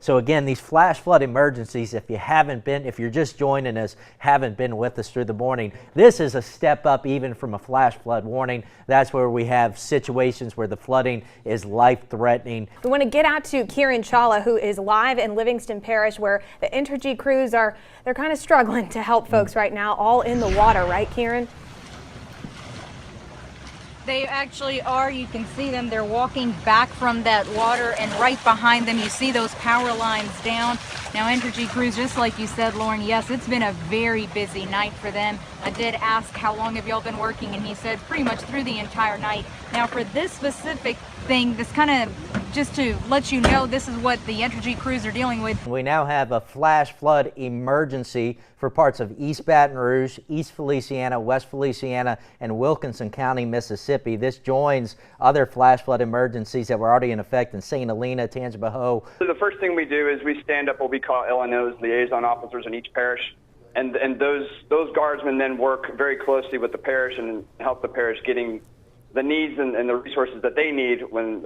So again, these flash flood emergencies, if you're just joining us, haven't been with us through the morning, this is a step up even from a flash flood warning. That's where we have situations where the flooding is life-threatening. We want to get out to Kieran Chawla, who is live in Livingston Parish, where the Entergy crews they're kind of struggling to help folks right now, all in the water, right, Kieran? They actually are. You can see them. They're walking back from that water, and right behind them you see those power lines down. Now, Entergy crews, just like you said, Lauren, yes, it's been a very busy night for them. I did ask how long have y'all been working, and he said pretty much through the entire night. Now, for this specific thing, this kind of just to let you know, this is what the Entergy crews are dealing with. We now have a flash flood emergency for parts of East Baton Rouge, East Feliciana, West Feliciana, and Wilkinson County, Mississippi. This joins other flash flood emergencies that were already in effect in St. Helena, Tangipahoa. So the first thing we do is we stand up what we call LNOs, liaison officers in each parish, and those guardsmen then work very closely with the parish and help the parish getting the needs and the resources that they need when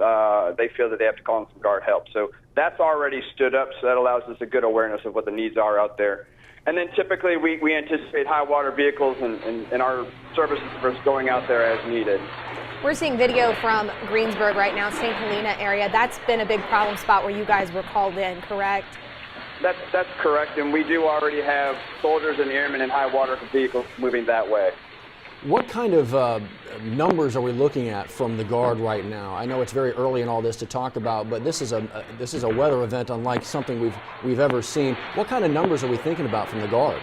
they feel that they have to call in some guard help. So that's already stood up, so that allows us a good awareness of what the needs are out there. And then typically we anticipate high water vehicles and our services for going out there as needed. We're seeing video from Greensburg right now, St. Helena area. That's been a big problem spot where you guys were called in, correct? That's correct, and we do already have soldiers and airmen and high water vehicles moving that way. What kind of numbers are we looking at from the Guard right now? I know it's very early in all this to talk about, but this is a weather event unlike something we've ever seen. What kind of numbers are we thinking about from the Guard?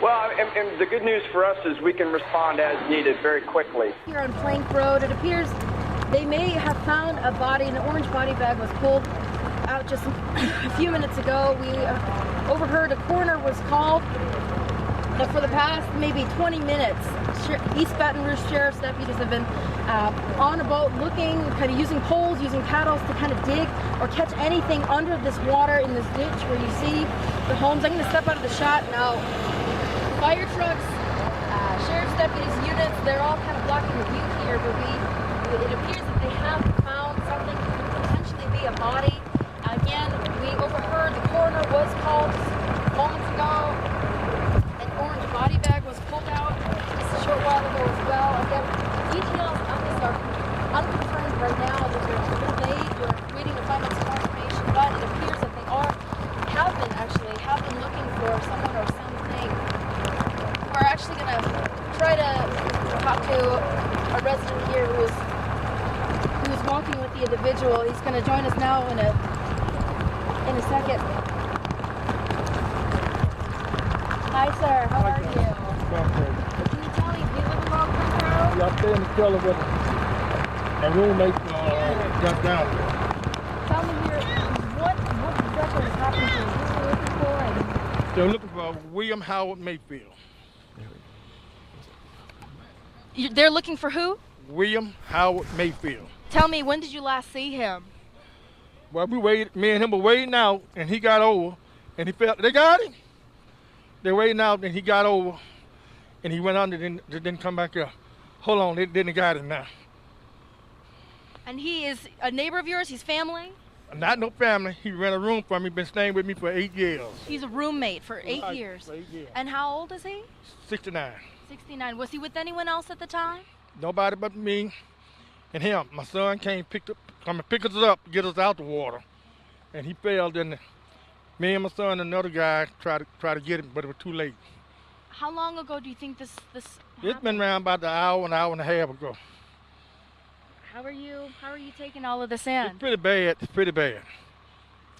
Well, and the good news for us is we can respond as needed very quickly. Here on Plank Road, it appears they may have found a body. An orange body bag was pulled out just a few minutes ago. We overheard a coroner was called. That for the past maybe 20 minutes, East Baton Rouge Sheriff's deputies have been on a boat looking, kind of using poles, using paddles to kind of dig or catch anything under this water in this ditch where you see the homes. I'm going to step out of the shot now. Fire trucks, sheriff's deputies, units, they're all kind of blocking the view here, but it appears that they have found something that could potentially be a body. Again, we overheard the coroner was called moments ago. Orange body bag was pulled out just a short while ago as well. Again, details on this are unconfirmed right now. Those are delayed. We're waiting to find out some more information, but it appears that they have been looking for someone or something. We're actually going to try to talk to a resident here who is walking with the individual. He's going to join us now in a second. Hi, sir. How are you? Can you tell me, do you live along Plank Road? Yeah, I stay in the trailer with my roommate got down. Tell me here, what exactly is happening to you? What are you looking for? And They're looking for William Howard Mayfield. They're looking for who? William Howard Mayfield. Tell me, when did you last see him? Well, me and him were waiting out, and he got over, and he felt, they got him. They waiting out, and he got over, and he went under, then didn't come back up. Hold on, they didn't got him now. And he is a neighbor of yours? He's family? Not no family. He rent a room for me, been staying with me for 8 years. He's a roommate for 8 years. For 8 years. And how old is he? 69. 69. Was he with anyone else at the time? Nobody but me and him. My son come and pick us up, get us out the water, and he fell. Then me and my son and another guy tried to get him, but it was too late. How long ago do you think this happened? It's been around about an hour and a half ago. How are you taking all of this in? It's pretty bad. It's pretty bad.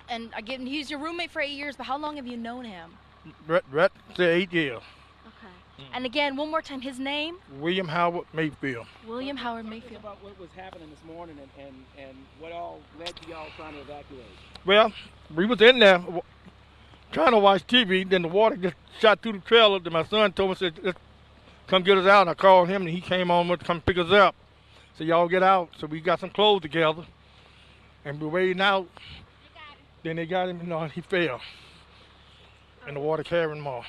And again, he's your roommate for 8 years, but how long have you known him? Right to 8 years. Okay. And again, one more time, his name? William Howard Mayfield. William Howard Mayfield. About what was happening this morning and what all led to y'all trying to evacuate? Well, we was in there trying to watch TV, then the water just shot through the trailer. Then my son told me, said, "Let's come get us out." And I called him, and he came on to come pick us up. So y'all get out. So we got some clothes together, and we're waiting out. Then they got him, and he fell, and the water carried him off.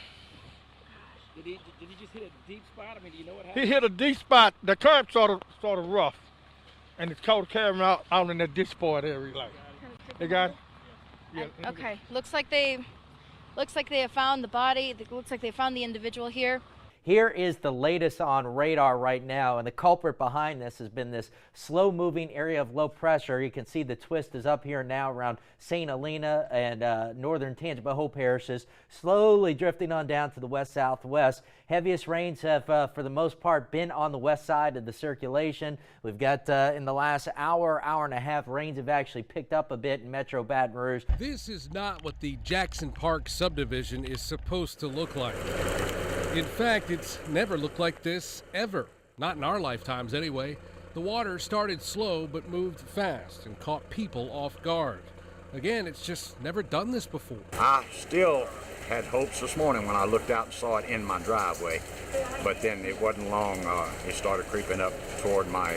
Did he just hit a deep spot? I mean, do you know what happened? He hit a deep spot. The current sort of rough, and it's caught carrying out in that ditch part area. Like, they got it? Okay, looks like they have found the body. It looks like they found the individual here. Here is the latest on radar right now, and the culprit behind this has been this slow-moving area of low pressure. You can see the twist is up here now around St. Helena and northern Tangipahoa parishes, slowly drifting on down to the west-southwest. Heaviest rains have, for the most part, been on the west side of the circulation. We've got, in the last hour and a half, rains have actually picked up a bit in Metro Baton Rouge. This is not what the Jackson Park subdivision is supposed to look like. In fact, it's never looked like this, ever. Not in our lifetimes, anyway. The water started slow but moved fast and caught people off guard. Again, it's just never done this before. I still had hopes this morning when I looked out and saw it in my driveway, but then it wasn't long. It started creeping up toward my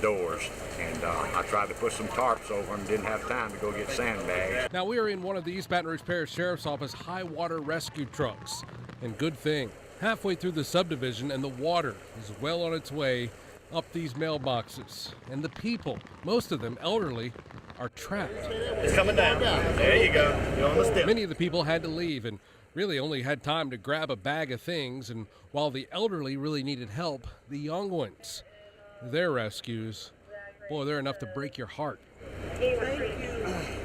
doors, and I tried to put some tarps over them. Didn't have time to go get sandbags. Now we are in one of the East Baton Rouge Parish Sheriff's Office high water rescue trucks, and good thing, halfway through the subdivision and the water is well on its way up these mailboxes, and the people, most of them elderly, are trapped. It's coming down. There you go. You're on the step. Many of the people had to leave and really only had time to grab a bag of things, and while the elderly really needed help, the young ones, their rescues, boy, they're enough to break your heart.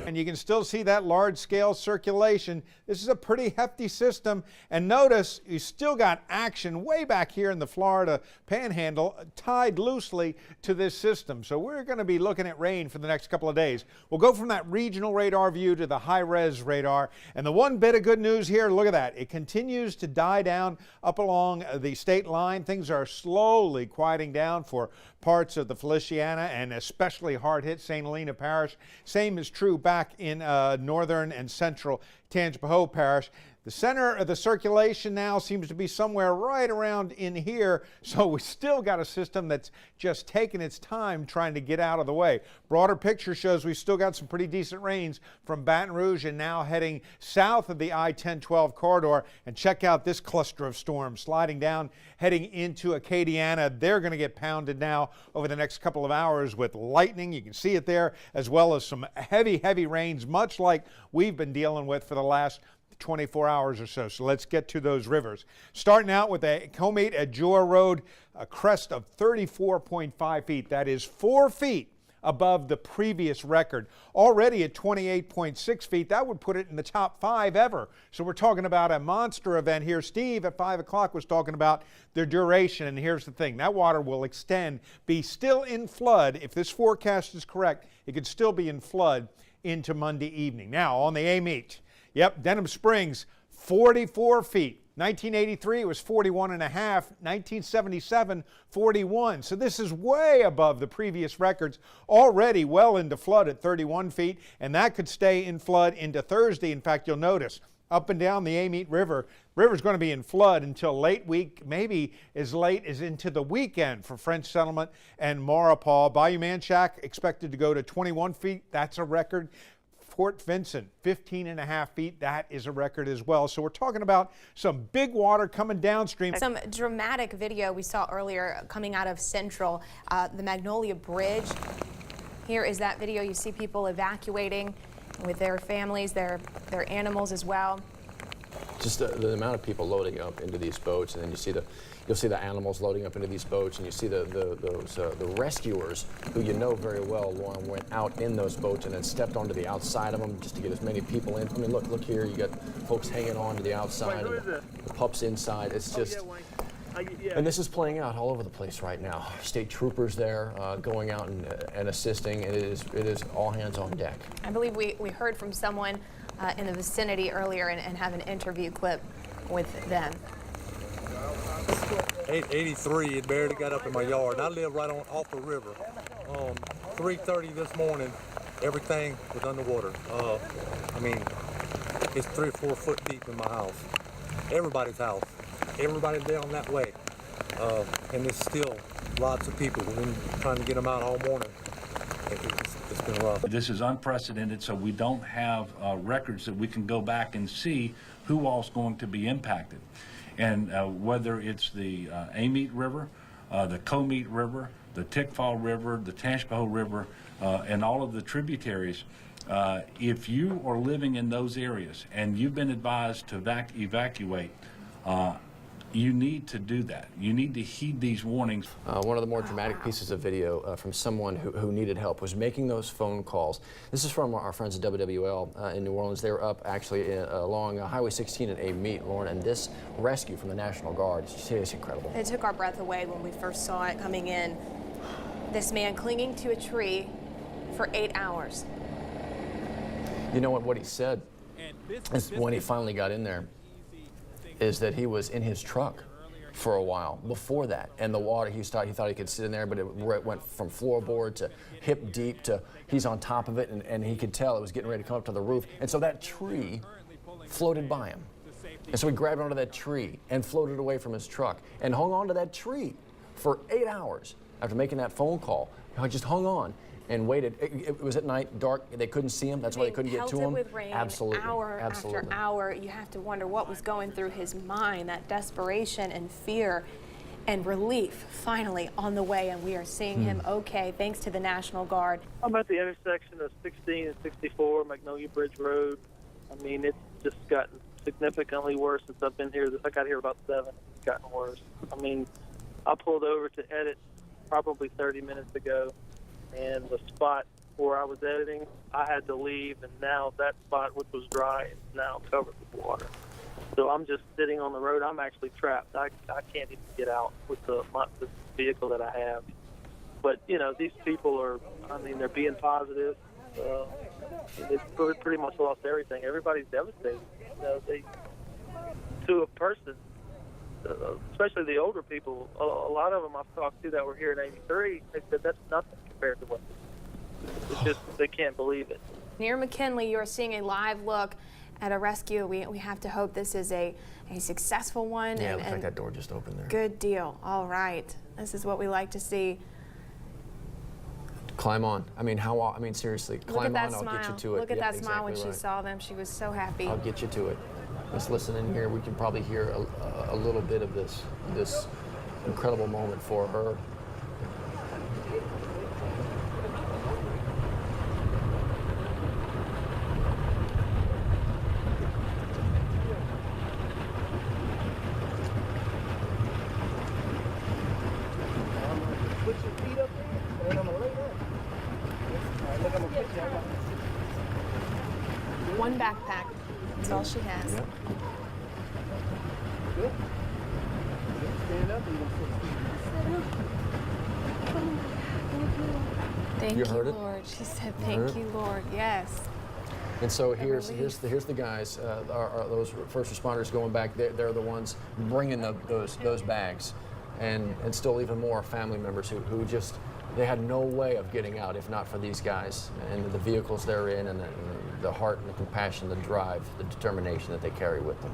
And you can still see that large-scale circulation. This is a pretty hefty system. And notice you still got action way back here in the Florida Panhandle tied loosely to this system. So we're going to be looking at rain for the next couple of days. We'll go from that regional radar view to the high-res radar. And the one bit of good news here, look at that. It continues to die down up along the state line. Things are slowly quieting down for parts of the Feliciana and especially hard-hit St. Helena Parish. Same is true back in northern and central Tangipahoa Parish. The center of the circulation now seems to be somewhere right around in here, so we still got a system that's just taking its time trying to get out of the way. Broader picture shows we still got some pretty decent rains from Baton Rouge and now heading south of the I-10-12 corridor. And check out this cluster of storms sliding down, heading into Acadiana. They're going to get pounded now over the next couple of hours with lightning. You can see it there, as well as some heavy rains, much like we've been dealing with for the last 24 hours or so. So let's get to those rivers. Starting out with a Comate at Joa Road, a crest of 34.5 feet. That is 4 feet above the previous record. Already at 28.6 feet, that would put it in the top 5 ever. So we're talking about a monster event here. Steve at 5 o'clock was talking about the duration, and here's the thing. That water will extend, be still in flood. If this forecast is correct, it could still be in flood into Monday evening. Now on the Amite. Yep, Denham Springs, 44 feet. 1983, it was 41 and a half. 1977, 41. So this is way above the previous records. Already well into flood at 31 feet, and that could stay in flood into Thursday. In fact, you'll notice up and down the Amite River, river's going to be in flood until late week, maybe as late as into the weekend for French Settlement and Maurepas. Bayou Manchac expected to go to 21 feet. That's a record. Fort Vincent, 15 and a half feet. That is a record as well. So we're talking about some big water coming downstream. Some dramatic video we saw earlier coming out of Central, the Magnolia Bridge. Here is that video. You see people evacuating with their families, their animals as well. Just the amount of people loading up into these boats, and then you'll see the animals loading up into these boats, and you see the rescuers who you know very well, Lauren, went out in those boats and then stepped onto the outside of them just to get as many people in. I mean, look here, you got folks hanging on to the outside, the pups inside. It's just, and this is playing out all over the place right now. State troopers there going out and assisting. It is all hands on deck. I believe we heard from someone in the vicinity earlier and have an interview clip with them. 83, it barely got up in my yard. I live right off the river. 3:30 this morning, everything was underwater. I mean, it's 3 or 4 foot deep in my house. Everybody's house. Everybody's down that way. And there's still lots of people. We've been trying to get them out all morning. It's been rough. This is unprecedented, so we don't have records that we can go back and see who all's going to be impacted. And whether it's the Amite River, the Comate River, the Tickfaw River, the Tangipahoa River, and all of the tributaries, If you are living in those areas and you've been advised to evacuate, you need to do that. You need to heed these warnings. One of the more dramatic pieces of video from someone who needed help was making those phone calls. This is from our friends at WWL in New Orleans. They were up actually along Highway 16 at a meet, Lauren, and this rescue from the National Guard is incredible. It took our breath away when we first saw it coming in. This man clinging to a tree for 8 hours. You know what he said is when he finally got in there is that he was in his truck for a while before that, and the water, he thought he could sit in there, but it went from floorboard to hip deep to he's on top of it, and he could tell it was getting ready to come up to the roof, and so that tree floated by him, and so he grabbed onto that tree and floated away from his truck and hung on to that tree for 8 hours after making that phone call. He just hung on and waited. It was at night, dark. They couldn't see him. That's why they couldn't get to him. With rain, absolutely, hour absolutely. after hour. You have to wonder what was going through his mind. That desperation and fear, and relief finally on the way. And we are seeing him okay, thanks to the National Guard. I'm at the intersection of 16 and 64 Magnolia Bridge Road. I mean, it's just gotten significantly worse since I've been here. I got here about 7. It's gotten worse. I mean, I pulled over to edit probably 30 minutes ago, and the spot where I was editing, I had to leave, and now that spot, which was dry, is now covered with water. So I'm just sitting on the road. I'm actually trapped. I can't even get out with the vehicle that I have. But, you know, these people are, I mean, they're being positive. They've pretty much lost everything. Everybody's devastated. You know, to a person, especially the older people, a lot of them I've talked to that were here in '83, they said that's nothing compared to what it's just, they can't believe it. Near McKinley, you're seeing a live look at a rescue. We have to hope this is a successful one. Yeah, it looks like that door just opened there. Good deal. All right. This is what we like to see. Climb on. I mean, seriously, climb on. I'll get you to it. Look at that smile when she saw them. She was so happy. I'll get you to it. Let's listen in here. We can probably hear a little bit of this incredible moment for her. Put your feet up there, and I'm gonna lay down. Look, I'm gonna put you out. One backpack. That's all she has. Yep. Good. Stand up and Thank You you, heard it? Lord. She said, "Thank you, Lord." Yes. And so here's the guys, those first responders going back. They're the ones bringing those bags, and still even more family members who just, they had no way of getting out if not for these guys and the vehicles they're in, and the heart and the compassion, the drive, the determination that they carry with them.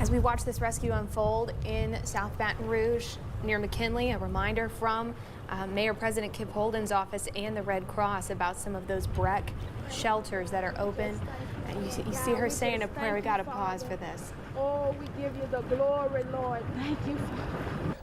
As we watch this rescue unfold in South Baton Rouge near McKinley, a reminder from Mayor President Kip Holden's office and the Red Cross about some of those BREC shelters that are open. And you see her saying a prayer. We got to pause for this. Oh, we give you the glory, Lord. Thank you.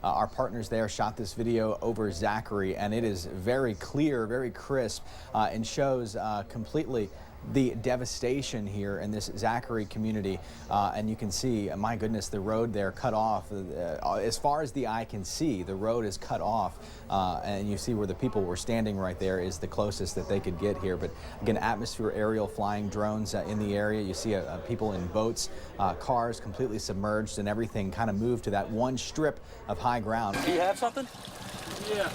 Our partners there shot this video over Zachary, and it is very clear, very crisp, and shows completely the devastation here in this Zachary community. And you can see, my goodness, the road there cut off. As far as the eye can see, the road is cut off. And you see where the people were standing right there is the closest that they could get here. But again, atmosphere aerial flying drones in the area. You see people in boats, cars completely submerged, and everything kind of moved to that one strip of high ground. Do you have something? Yeah.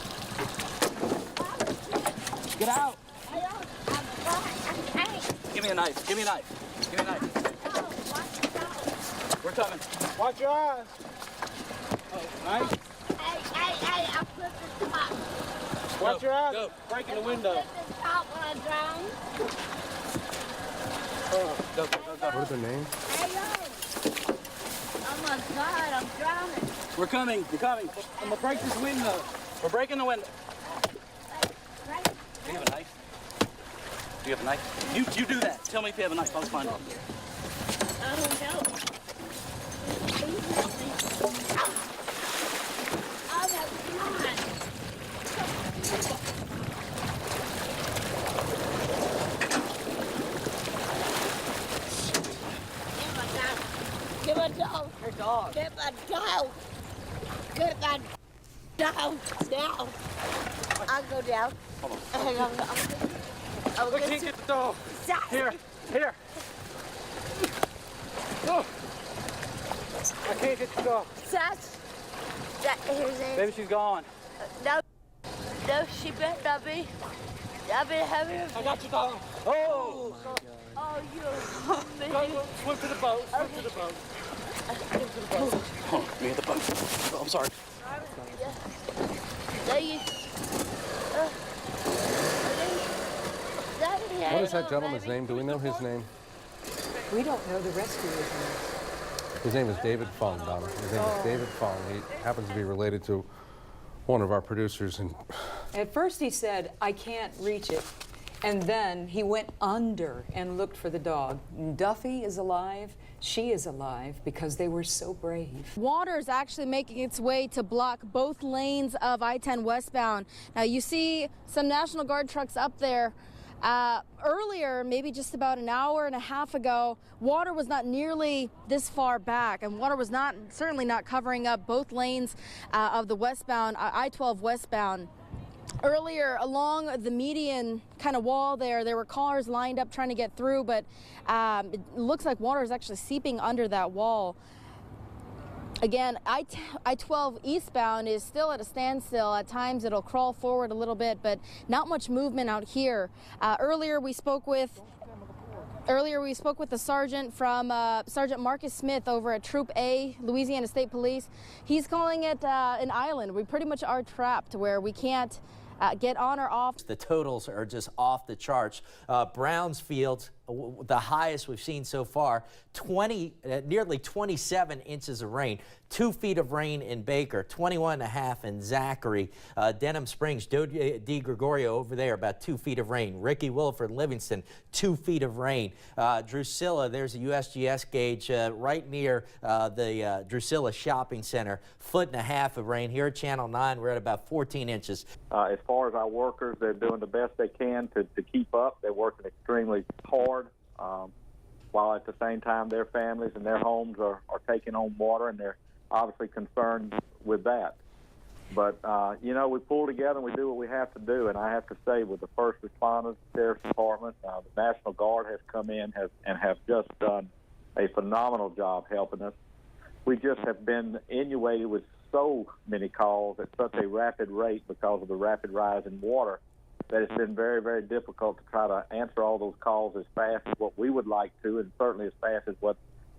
Get out. Give me a knife. Give me a knife. Give me a knife. We're coming. Watch your eyes. Oh, knife. Hey, I put the top. Watch your eyes. Go. Breaking the window. I put the top when I drowned. Go. What is her name? Hey, yo. Oh my God, I'm drowning. We're coming. You're coming. I'm gonna break this window. We're breaking the window. Do you have a knife? Do you have a knife? You do that. Tell me if you have a knife. I'll find it. I don't know. dog. Get my dog. Get my dog now. I'll go down. Hold on. Hang on. We can't get the dog. Here, here. Oh. I can't get the dog. Here's it. Maybe she's gone. No, she better not be. I've been having. I got your dog. Oh. Oh, you. Go, swim to the boat. Swim to the boat. Swim to the boat. Hold on, me at the boat. Oh, I'm sorry. What is that gentleman's name? Do we know his name? We don't know the rescuer's name. His name is David Fung, Donna. His name is David Fung. He happens to be related to one of our producers. And At first he said, I can't reach it. And then he went under and looked for the dog. Duffy is alive. She is alive because they were so brave. Water is actually making its way to block both lanes of I-10 westbound. Now you see some National Guard trucks up there. Earlier, maybe just about an hour and a half ago, water was not nearly this far back, and water was certainly not covering up both lanes of the westbound, I-12 westbound. Earlier, along the median kind of wall there were cars lined up trying to get through, but it looks like water is actually seeping under that wall. Again, I-12 eastbound is still at a standstill. At times it'll crawl forward a little bit, but not much movement out here. Earlier we spoke with the sergeant from Sergeant Marcus Smith over at Troop A, Louisiana State Police. He's calling it an island. We pretty much are trapped where we can't get on or off. The totals are just off the charts. Brownsfield, the highest we've seen so far, nearly 27 inches of rain. 2 feet of rain in Baker, 21.5 in Zachary. Denham Springs, Joe D. Gregorio over there, about 2 feet of rain. Ricky Wilford, Livingston, 2 feet of rain. Drusilla, there's a USGS gauge right near the Drusilla Shopping Center, 1.5 feet of rain. Here at Channel 9, we're at about 14 inches. As far as our workers, they're doing the best they can to keep up. They're working extremely hard, while at the same time their families and their homes are taking on water, and they're obviously concerned with that. But, you know, we pull together and we do what we have to do. And I have to say, with the first responders, the Sheriff's Department, the National Guard has come in and have just done a phenomenal job helping us. We just have been inundated with so many calls at such a rapid rate because of the rapid rise in water that it's been very, very difficult to try to answer all those calls as fast as what we would like to, and certainly as fast as what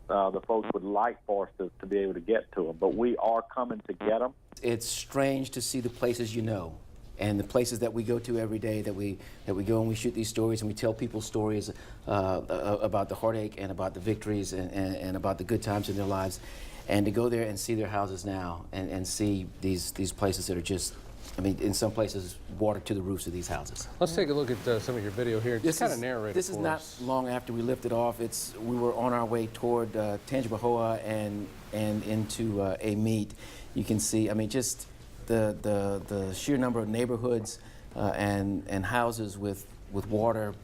the folks would like for us to be able to get to them. But we are coming to get them. It's strange to see the places you know, and the places that we go to every day, that we go and we shoot these stories and we tell people stories about the heartache and about the victories and about the good times in their lives, and to go there and see their houses now and see these places that are just, I mean, in some places, water to the roofs of these houses. let's take a look at some of your video here. Just kind of narrate it This is for not us. long after we lifted off. We were on our way toward Tangipahoa and into a meet. You can see, I mean, just the sheer number of neighborhoods and houses with water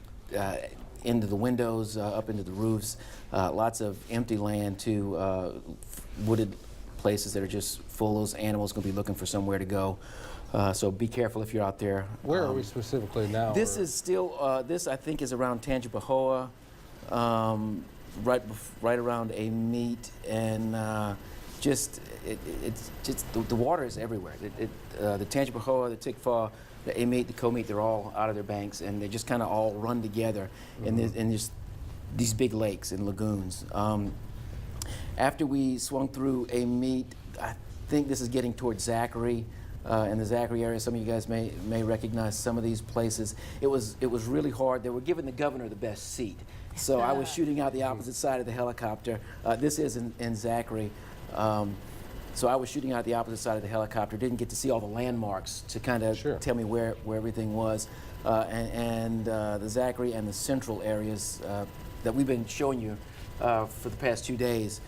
into the windows, up into the roofs. Lots of empty land too, wooded places that are just full of those animals going to be looking for somewhere to go. So be careful if you're out there. Where are we specifically now? This is still, this I think is around Tangipahoa, right around a meet, and it's just the water is everywhere. The Tangipahoa, the Tikfa, the A-meet, the Co-meet, they're all out of their banks, and they just kind of all run together in just these big lakes and lagoons. After we swung through a meet, I think this is getting towards Zachary. In the Zachary area, some of you guys may recognize some of these places. It was really hard. They were giving the governor the best seat, so I was shooting out the opposite side of the helicopter. This is in Zachary, so I was shooting out the opposite side of the helicopter. Didn't get to see all the landmarks to kind of tell me where everything was, and the Zachary and the central areas that we've been showing you for the past 2 days.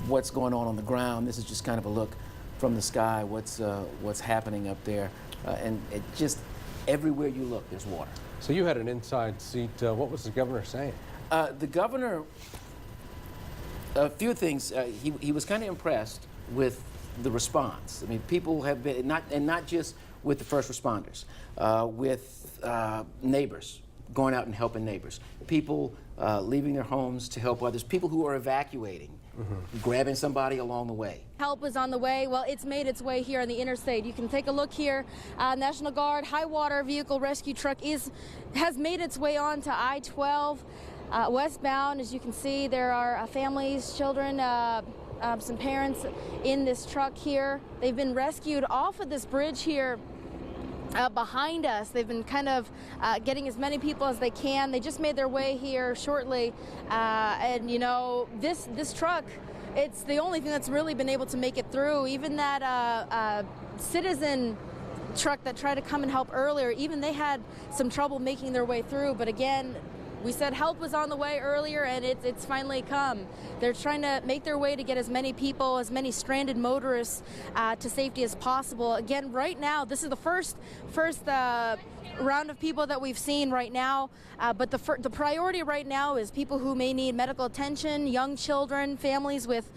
What's going on the ground? This is just kind of a look from the sky, what's happening up there, and it just everywhere you look, there's water. So you had an inside seat. What was the governor saying? The governor A few things. He was kind of impressed with the response. I mean, people have been, not just with the first responders, with neighbors, going out and helping neighbors, people leaving their homes to help others, people who are evacuating, grabbing somebody along the way. Help is on the way. Well, it's made its way here on the interstate. You can take a look here. National Guard high water vehicle rescue truck has made its way onto I-12 westbound. As you can see, there are families, children, some parents in this truck here. They've been rescued off of this bridge here behind us. They've been kind of getting as many people as they can. They just made their way here shortly, and you know, this truck, it's the only thing that's really been able to make it through. Even that citizen truck that tried to come and help earlier, even they had some trouble making their way through. But again, we said help was on the way earlier, and it's finally come. They're trying to make their way to get as many people, as many stranded motorists to safety as possible. Again, right now, this is the first round of people that we've seen right now, but the priority right now is people who may need medical attention, young children, families with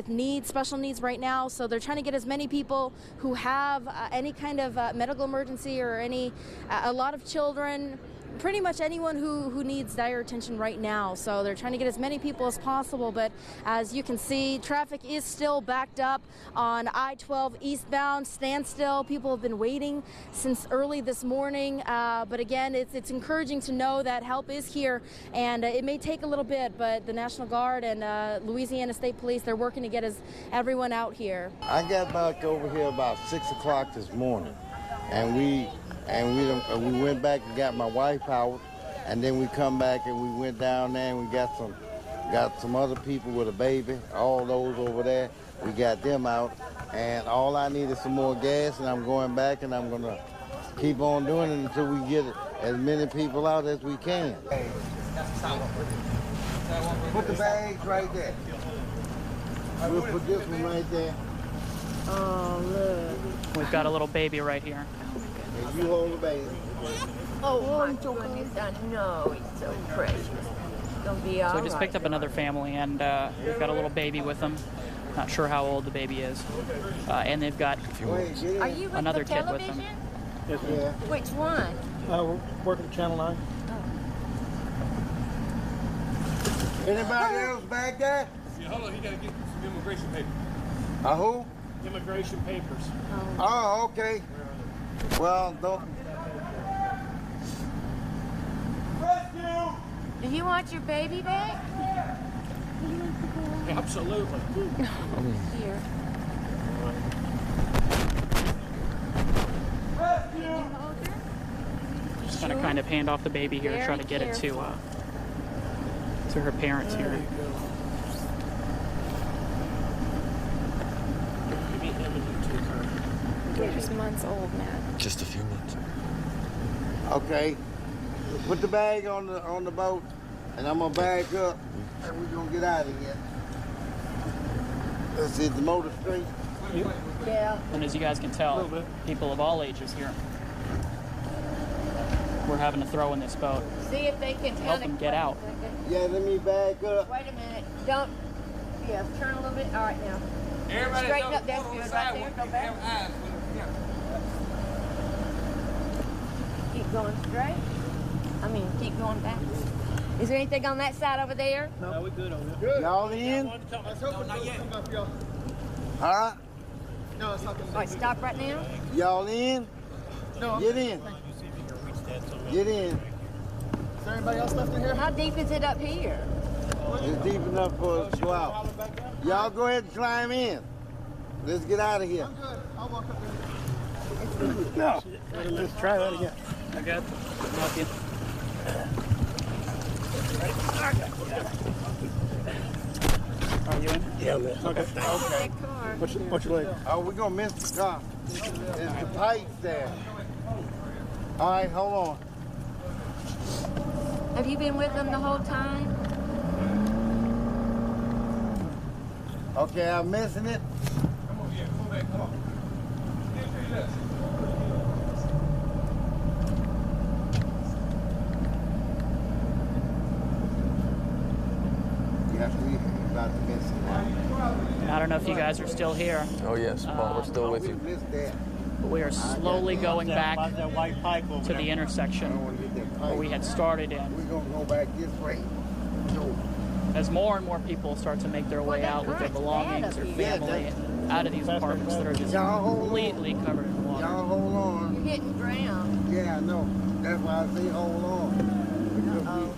needs, special needs right now. So they're trying to get as many people who have any kind of medical emergency or a lot of children, pretty much anyone who needs dire attention right now. So they're trying to get as many people as possible, but as you can see, traffic is still backed up on I-12 eastbound, standstill. People have been waiting since early this morning, but again, it's encouraging to know that help is here, and it may take a little bit, but the National Guard and Louisiana State Police, they're working to get everyone out here. I got back over here about 6 o'clock this morning, and we went back and got my wife out, and then we come back and we went down there and we got some other people with a baby, all those over there. We got them out, and all I need is some more gas, and I'm going back and I'm gonna keep on doing it until we get as many people out as we can. Put the bags right there. We'll put this one right there. Oh, look. We've got a little baby right here. And you hold the baby. Oh, my goodness, I know, it's so precious. It's gonna be all So we just picked right. up another family, and we've got a little baby with them. Not sure how old the baby is. And they've got Are you with another the kid with television? them. Yes, ma'am. Which one? We're working at Channel 9. Anybody else back there? Yeah, hold on, he got to get some immigration papers. Who? Immigration papers. Oh, okay. Well, don't. Do you want your baby back? Absolutely. Here. Just gonna kind of hand off the baby here, try to get it to her parents here. They're just months old, Matt. Just a few months. Okay. Put the bag on the boat, and I'm gonna back up, and we're gonna get out of here. Let's see, the motor straight. Yeah. And as you guys can tell, people of all ages here. We're having to throw in this boat. See if they can Help them get out. Yeah, let me back up. Wait a minute. Don't. Yeah, turn a little bit. All right, now. Everybody Straighten up. That's good right there. Go back. Keep going straight. I mean, keep going back. Is there anything on that side over there? No, we're good over there. Good. Y'all in? No, not yet. Huh? No, it's not All right, stop right now. Y'all in? No. Get in. Get in. Is there anybody else left in here? How deep is it up here? It's deep enough for us to go out. Y'all go ahead and climb in. Let's get out of here. I'm good. I'll walk up there. No. Let's try that again. I got you. Are you in? Yeah, man. Okay. Okay. What's your leg? Oh, we're gonna miss the car. There's the pipes there. All right, hold on. Have you been with them the whole time? Okay, I'm missing it. Yeah, we you guys are still here. Oh yes, Paul, we're still with you. We are slowly going back to the intersection where we had started in. We're going to go back this way. As more and more people start to make their way out with their belongings, their family, out of these apartments that are just completely covered in water. Y'all hold on. You're getting drowned. Yeah, I know. That's why I say hold on. Uh-oh.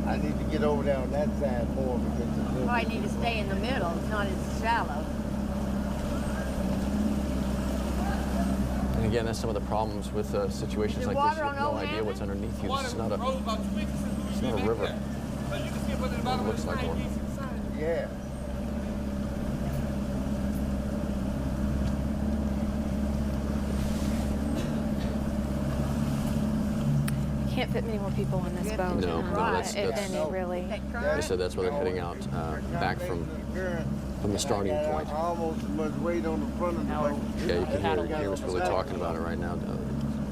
I need to get over there on that side more because it's Probably need to stay in the middle. It's not as shallow. And again, that's some of the problems with situations like this. You have no idea what's underneath you. It's not a river. It looks like one. Yeah. Can't fit many more people on this boat. No, that's it really. They said that's where they're heading out back from the starting point. Almost as much weight on the front of the boat. Yeah, you can hear us really talking about it right now.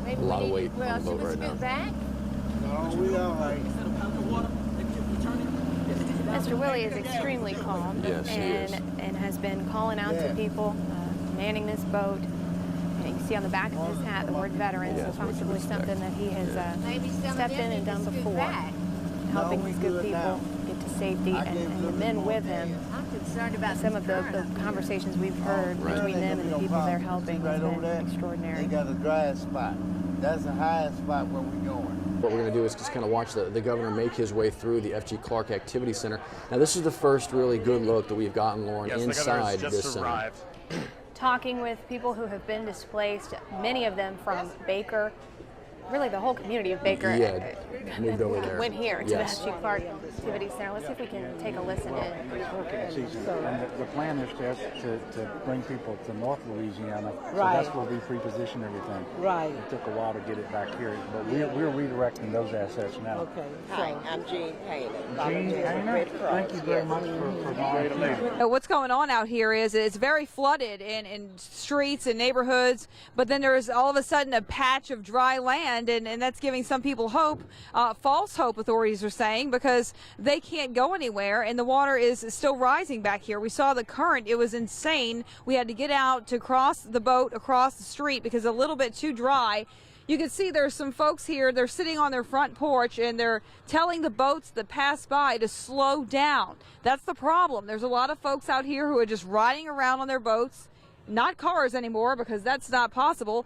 A lot of weight on the boat right now. No, we all right. Mr. Willie is extremely calm and has been calling out to people, manning this boat. And you can see on the back of his hat the word veteran, so possibly something that he has stepped in and done before, helping these good people get to safety, and the men with him. Some of the conversations we've heard between them and the people they're helping has been extraordinary. They got a dry spot. That's the highest spot where we're going. What we're going to do is just kind of watch the governor make his way through the F.G. Clark Activity Center. Now, this is the first really good look that we've gotten, Lauren, inside this center. Talking with people who have been displaced, many of them from Baker, really the whole community of Baker moved over there. went here to the F.G. Clark Activity Center. Let's see if we can take a listen in. And the plan is to bring people to North Louisiana, so that's where we pre-position everything. Right. It took a while to get it back here, but we're redirecting those assets now. Okay. Hi, I'm Jean Painter. Jean Painter, thank you very much for volunteering. What's going on out here is it's very flooded in streets and neighborhoods, but then there's all of a sudden a patch of dry land, and that's giving some people hope, false hope, authorities are saying, because they can't go anywhere and the water is still rising back here. We saw the current, it was insane. We had to get out to cross the boat across the street because it's a little bit too dry. You can see there's some folks here, they're sitting on their front porch and they're telling the boats that pass by to slow down. That's the problem. There's a lot of folks out here who are just riding around on their boats, not cars anymore because that's not possible,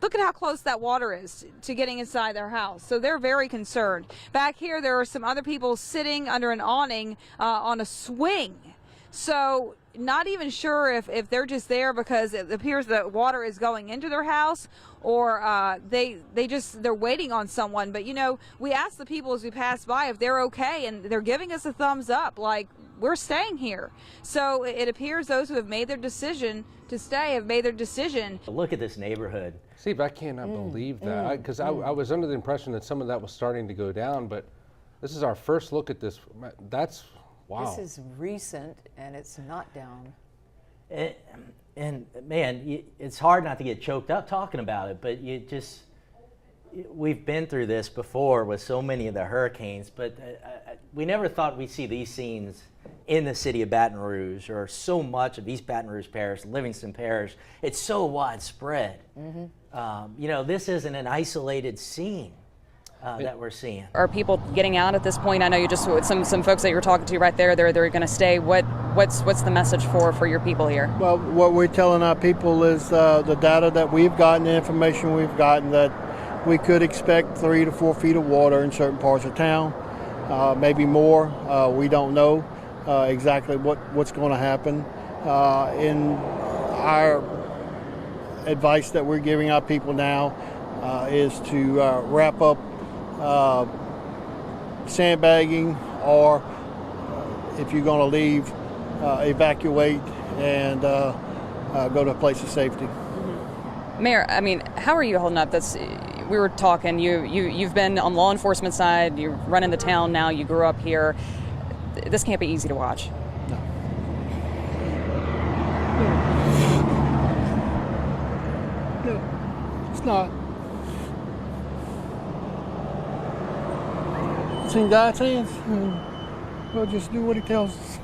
look at how close that water is to getting inside their house. So they're very concerned. Back here, there are some other people sitting under an awning on a swing. So not even sure if they're just there because it appears that water is going into their house, or they're waiting on someone. But, you know, we asked the people as we passed by if they're okay, and they're giving us a thumbs up, like, we're staying here. So it appears those who have made their decision to stay have made their decision. Look at this neighborhood. Steve, I cannot believe that, because I was under the impression that some of that was starting to go down, but this is our first look at this. That's, wow. This is recent, and it's not down. And man, it's hard not to get choked up talking about it, but we've been through this before with so many of the hurricanes, but we never thought we'd see these scenes in the city of Baton Rouge, or so much of East Baton Rouge Parish, Livingston Parish. It's so widespread. You know, this isn't an isolated scene that we're seeing. Are people getting out at this point? I know you just, some folks that you were talking to right there, they're going to stay. What's the message for your people here? Well, what we're telling our people is the data that we've gotten, the information we've gotten, that we could expect 3 to 4 feet of water in certain parts of town, maybe more. We don't know exactly what's going to happen. In our advice that we're giving our people now is to wrap up sandbagging, or if you're going to leave, evacuate and go to a place of safety. Mayor, I mean, how are you holding up? We were talking, you've been on the law enforcement side, you're running the town now, you grew up here. This can't be easy to watch. No, it's not. It's in God's hands. we'll just do what he tells us.